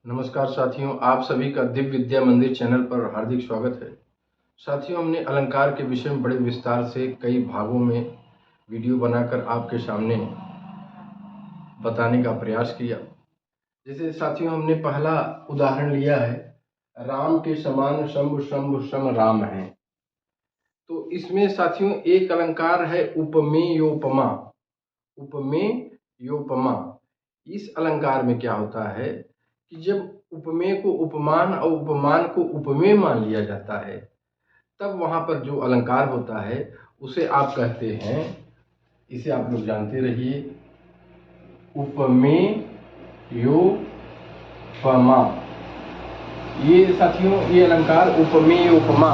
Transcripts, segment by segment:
नमस्कार साथियों, आप सभी का दिव्य विद्या मंदिर चैनल पर हार्दिक स्वागत है। साथियों, हमने अलंकार के विषय में बड़े विस्तार से कई भागों में वीडियो बनाकर आपके सामने बताने का प्रयास किया। जैसे साथियों, हमने पहला उदाहरण लिया है, राम के समान शंभु शंभु सम राम है। तो इसमें साथियों एक अलंकार है उपमेयोपमा। उपमेयोपमा, इस अलंकार में क्या होता है कि जब उपमेय को उपमान और उपमान को उपमेय मान लिया जाता है, तब वहां पर जो अलंकार होता है उसे आप कहते हैं, इसे आप लोग जानते रहिए, उपमेयोपमा। ये साथियों ये अलंकार उपमेयोपमा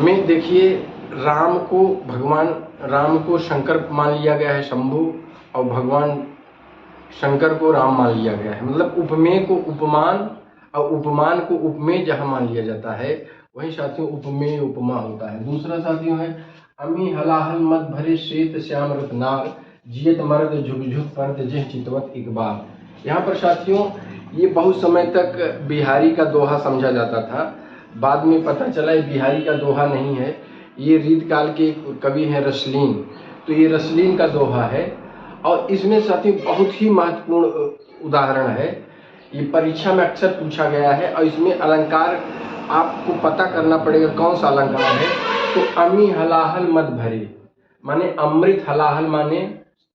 में देखिए, भगवान राम को शंकर मान लिया गया है शंभु, और भगवान शंकर को राम मान लिया गया है। मतलब उपमेय को उपमान और उपमान को उपमेय जहां मान लिया जाता है, वही साथियों उपमेय उपमा होता है। दूसरा साथियों है अमी हलाहल मत भरे श्वेत श्याम रत्नार, जियत मर्द झुक झुक पर्द जह चितवत एक बार। यहाँ पर साथियों ये बहुत समय तक बिहारी का दोहा समझा जाता था। बाद में पता चला ये बिहारी का दोहा नहीं है, ये रीत काल के कवि हैं रसलीन। तो ये रसलीन का दोहा है, और इसमें साथियों बहुत ही महत्वपूर्ण उदाहरण है। ये परीक्षा में अक्सर पूछा गया है, और इसमें अलंकार आपको पता करना पड़ेगा कौन सा अलंकार है। तो अमी हलाहल मद भरे माने अमृत, हलाहल माने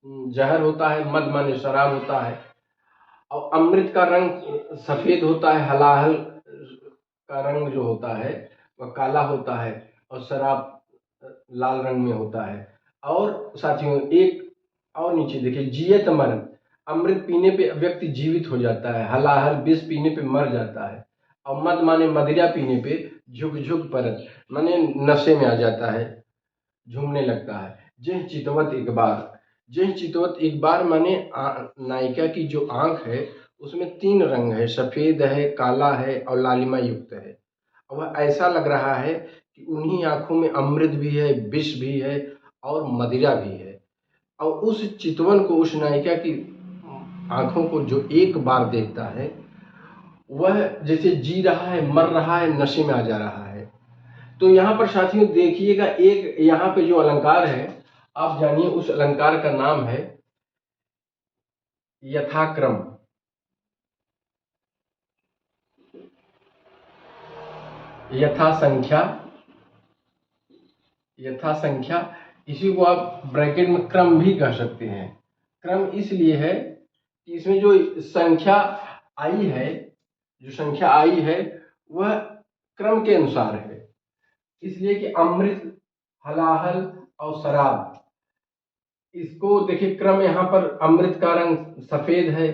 जहर होता है, मद माने शराब होता है, और अमृत का रंग सफेद होता है, हलाहल का रंग जो होता है वह काला होता है, और शराब लाल रंग में होता है। और साथियों एक और नीचे देखिए, जियत मर्द, अमृत पीने पे व्यक्ति जीवित हो जाता है, हलाहल विष पीने पे मर जाता है, और मद माने मदिरा पीने पे झुक झुक परत माने नशे में आ जाता है, झूमने लगता है। जह चितवत एक बार, जह चितवत एक बार माने नायिका की जो आंख है उसमें 3 रंग है, सफेद है, काला है और लालिमा युक्त है। और वह ऐसा लग रहा है कि उन्हीं आंखों में अमृत भी है, विष भी है और मदिरा भी है। और उस चितवन को, उस नायिका की आंखों को जो एक बार देखता है, वह जैसे जी रहा है, मर रहा है, नशे में आ जा रहा है। तो यहाँ पर साथियों देखिएगा, एक यहाँ पे जो अलंकार है आप जानिए, उस अलंकार का नाम है यथाक्रम। यथा संख्या, यथा संख्या, इसी को आप ब्रैकेट में क्रम भी कह सकते हैं। क्रम इसलिए है कि इसमें जो संख्या आई है, जो संख्या आई है वह क्रम के अनुसार है। इसलिए कि अमृत, हलाहल और शराब, इसको देखिए क्रम, यहाँ पर अमृत का रंग सफेद है,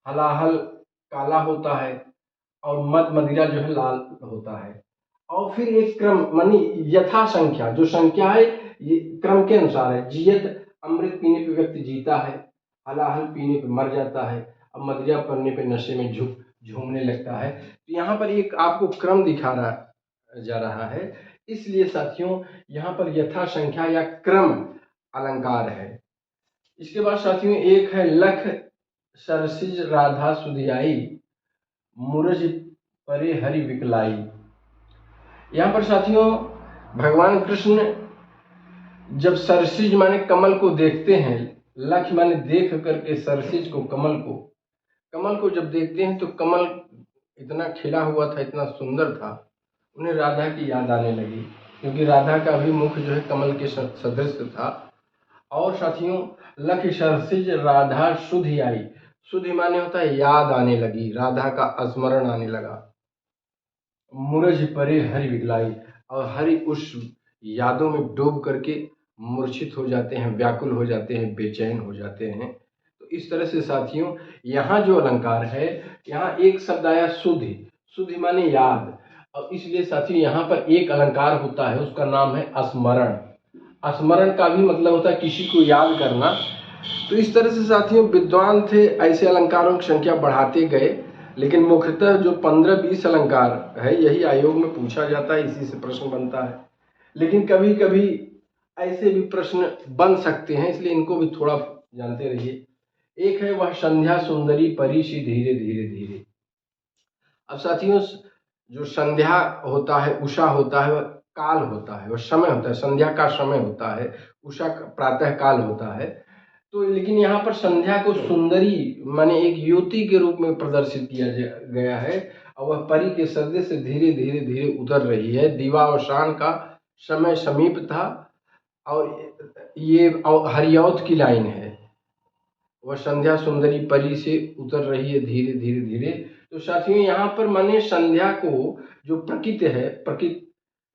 हलाहल काला होता है, और मद मदिरा जो है लाल होता है। और फिर एक क्रम मानी यथा संख्या, जो संख्या है ये क्रम के अनुसार है। जियत, अमृत पीने पे व्यक्ति जीता है, हलाहल पीने पे मर जाता है, और मदिरा पड़ने पे नशे में झूमने लगता है। तो यहाँ पर एक आपको क्रम दिखा जा रहा है। इसलिए साथियों यहाँ पर यथा संख्या या क्रम अलंकार है। इसके बाद साथियों एक है लख सरसिज राधा सुधियाई, मूरज परे हरि विकलाई। यहाँ पर साथियों भगवान कृष्ण जब सरसिज माने कमल को देखते हैं, लख माने देख करके सरसिज को, कमल को जब देखते हैं तो कमल इतना खिला हुआ था, इतना सुंदर था, उन्हें राधा की याद आने लगी, क्योंकि राधा का भी मुख जो है कमल के सदृश था। और साथियों लख सरसिज राधा सुधि आई, सुधि माने होता है याद आने लगी, राधा का स्मरण आने लगा। मूरज परे हरि विकलाई, और हरि उस यादों में डूब करके मूर्छित हो जाते हैं, व्याकुल हो जाते हैं, बेचैन हो जाते हैं। तो इस तरह से साथियों यहाँ जो अलंकार है, यहाँ एक शब्द आया सुधि, सुधि माने याद, और इसलिए साथियों यहाँ पर एक अलंकार होता है, उसका नाम है स्मरण। स्मरण का भी मतलब होता है किसी को याद करना। तो इस तरह से साथियों विद्वान थे, ऐसे अलंकारों की संख्या बढ़ाते गए, लेकिन मुख्यतः जो 15-20 अलंकार है यही आयोग में पूछा जाता है, इसी से प्रश्न बनता है। लेकिन कभी कभी ऐसे भी प्रश्न बन सकते हैं, इसलिए इनको भी थोड़ा जानते रहिए। एक है वह संध्या सुंदरी परी सी धीरे धीरे धीरे। अब साथियों, जो संध्या होता है, उषा होता है, वह काल होता है, वह समय होता है, संध्या का समय होता है, उषा प्रातः काल होता है। तो लेकिन यहाँ पर संध्या को सुंदरी माने एक युवती के रूप में प्रदर्शित किया गया है, और वह परी के सदे से धीरे धीरे धीरे उतर रही है। दिवावसान का समय समीप था, और ये हरियौत की लाइन है, वह संध्या सुंदरी परी से उतर रही है धीरे धीरे धीरे। तो साथियों, यहाँ पर माने संध्या को जो प्रकृति है, प्रकृति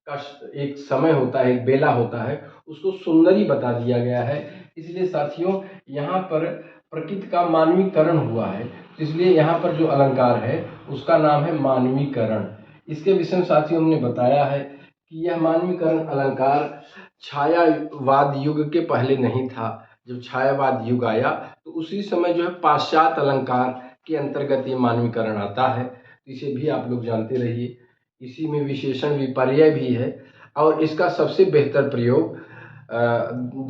का एक समय होता है, एक बेला होता है, उसको सुंदरी बता दिया गया है। इसलिए साथियों, यहाँ पर प्रकृति का मानवीकरण हुआ है, इसलिए यहाँ पर जो अलंकार है उसका नाम है मानवीकरण। इसके विषय में साथियों हमने बताया है कि यह मानवीकरण अलंकार छायावाद युग के पहले नहीं था। जब छायावाद युग आया तो उसी समय जो है पाश्चात्य अलंकार के अंतर्गत ये मानवीकरण आता है। इसे भी आप लोग जानते रहिए। इसी में विशेषण विपर्यय भी है, और इसका सबसे बेहतर प्रयोग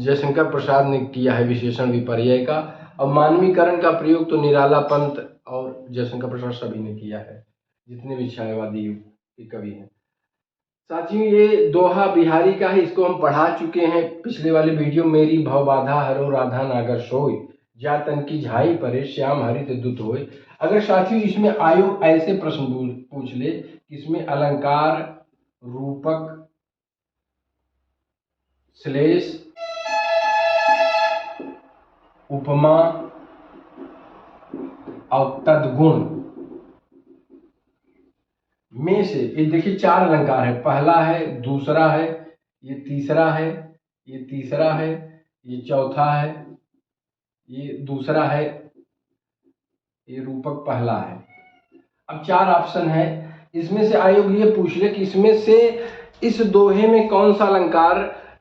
जयशंकर प्रसाद ने किया है विशेषण विपर्यय का, और मानवीकरण का प्रयोग तो निराला पंत और जयशंकर प्रसाद सभी ने किया है, जितने भी छायावादी युग के कवि हैं। साथियों, ये दोहा बिहारी का है, इसको हम पढ़ा चुके हैं पिछले वाले वीडियो। मेरी भव बाधा हरो राधा नागर सोई, जा तन की झाई परे श्याम हरित दुत होय। अगर साथियों इसमें आयोग ऐसे प्रश्न पूछ ले, इसमें अलंकार, रूपक, श्लेष, उपमा और तद्गुण में से, ये देखिए 4 अलंकार है, पहला है, दूसरा है, ये तीसरा है, ये तीसरा है, ये चौथा है, ये दूसरा है, ये रूपक पहला है। अब 4 ऑप्शन है, इसमें से आयोग ये पूछ ले कि इसमें से इस दोहे में कौन सा अलंकार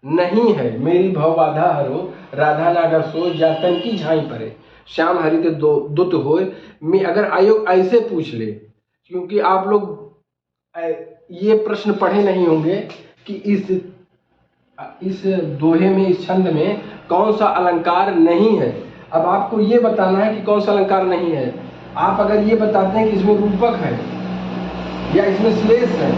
नहीं है। मेरी भव बाधा हरो राधा नागर सोई, जा तन की झाई परे श्याम हरित दुत होय में अगर आयोग ऐसे पूछ ले, क्योंकि आप लोग ये प्रश्न पढ़े नहीं होंगे कि इस दोहे में, इस छंद में कौन सा अलंकार नहीं है। अब आपको ये बताना है कि कौन सा अलंकार नहीं है। आप अगर ये बताते हैं कि इसमें रूपक है, या इसमें श्लेष है,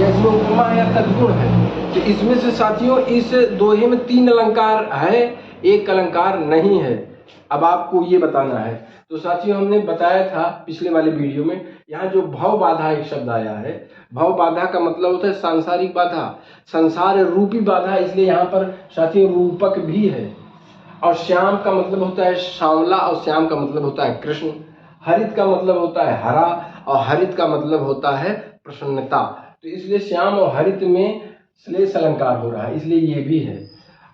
या इसमें उपमा है, या तद्गुण है, तो इसमें से साथियों इस दोहे में 3 अलंकार है, 1 अलंकार नहीं है। अब आपको ये बताना है। तो साथियों हमने बताया था पिछले वाले वीडियो में, यहाँ जो भव बाधा एक शब्द आया है, भव बाधा का मतलब होता है सांसारिक बाधा, संसार रूपी बाधा, इसलिए यहाँ पर साथियों रूपक भी है। और श्याम का मतलब होता है सांवला, और श्याम का मतलब होता है कृष्ण। हरित का मतलब होता है हरा, और हरित का मतलब होता है प्रसन्नता। तो इसलिए श्याम और हरित में श्लेष अलंकार हो रहा है, इसलिए ये भी है।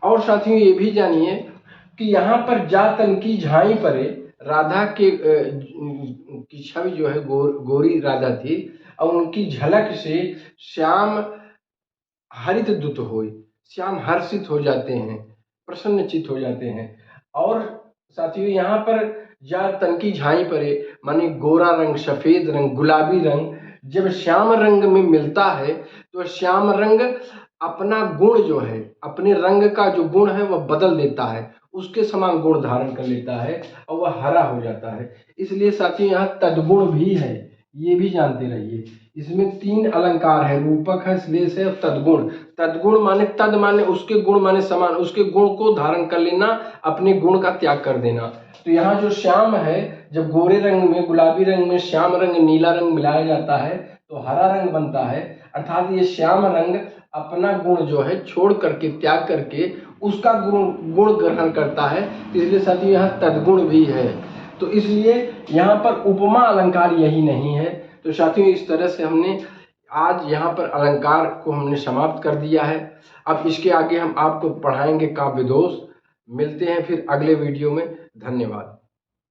और साथियों ये भी जानिए कि यहाँ पर जा तन की झाई परे, राधा के की छवि जो है गोरी राधा थी, और उनकी झलक से श्याम हरित दुत होय, श्याम हर्षित हो जाते हैं, प्रसन्नचित हो जाते हैं। और साथियों यहाँ पर जा तन की झाई परे माने गोरा रंग, सफेद रंग, गुलाबी रंग जब श्याम रंग में मिलता है तो श्याम रंग अपना गुण जो है, अपने रंग का जो गुण है वह बदल देता है, उसके समान गुण धारण कर लेता है और वह हरा हो जाता है। इसलिए साथियों यहाँ तद्गुण भी है, ये भी जानते रहिए। इसमें 3 अलंकार है, रूपक है, श्लेष है और तद्गुण। तद्गुण माने तद माने उसके गुण माने समान, उसके गुण को धारण कर लेना, अपने गुण का त्याग कर देना। तो यहाँ जो श्याम है, जब गोरे रंग में, गुलाबी रंग में श्याम रंग, नीला रंग मिलाया जाता है तो हरा रंग बनता है। अर्थात ये श्याम रंग अपना गुण जो है छोड़ करके, त्याग करके उसका गुण ग्रहण करता है। इसलिए साथियों यहाँ तद्गुण भी है। तो इसलिए यहाँ पर उपमा अलंकार यही नहीं है। तो साथियों इस तरह से हमने आज यहाँ पर अलंकार को हमने समाप्त कर दिया है। अब इसके आगे हम आपको पढ़ाएंगे काव्य दोष। मिलते हैं फिर अगले वीडियो में। धन्यवाद।